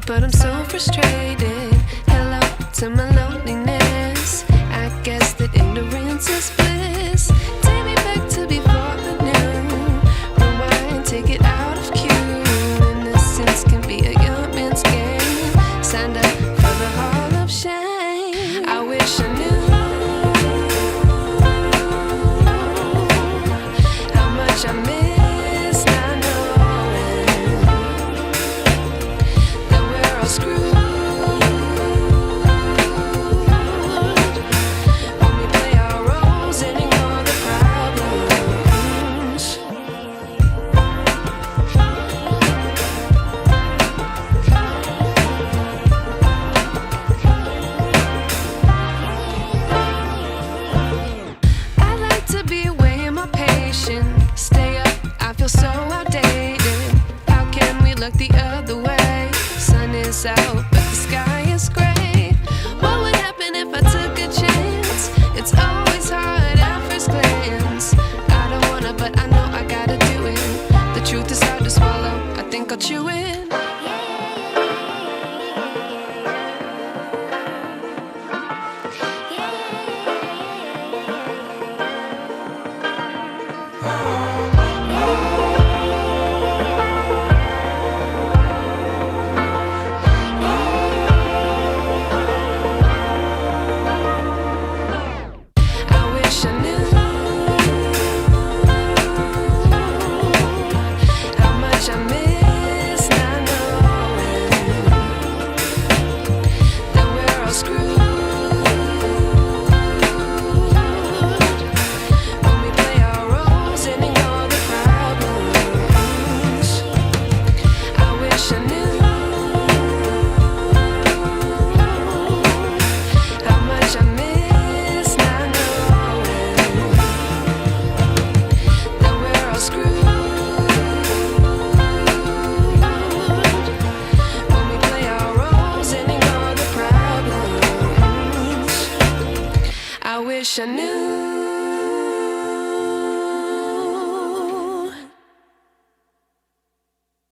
but I'm so frustrated. Hello to my loneliness. I guess that ignorance is bliss. Take me back to before I knew. Rewind, take it out of cue. Innocence can be a young man's game. Signed up for the hall of shame. I wish I knew how much I miss not knowing that we're all screwed when we play our roles and ignore the problems. I like to be away in my patience. Stay up, I feel so outdated. How can we look the other way? Sun is out, but the sky is gray. What would happen if I took a chance? It's always hard at first glance. I don't wanna, but I know I gotta do it. The truth is hard to swallow, I think I'll chew it. I wish I knew how much I miss not knowing that we're all screwed when we play our roles and ignore the problems. I wish I knew how much I miss not knowing that we're all screwed when we play our roles and ignore the problems. I wish I knew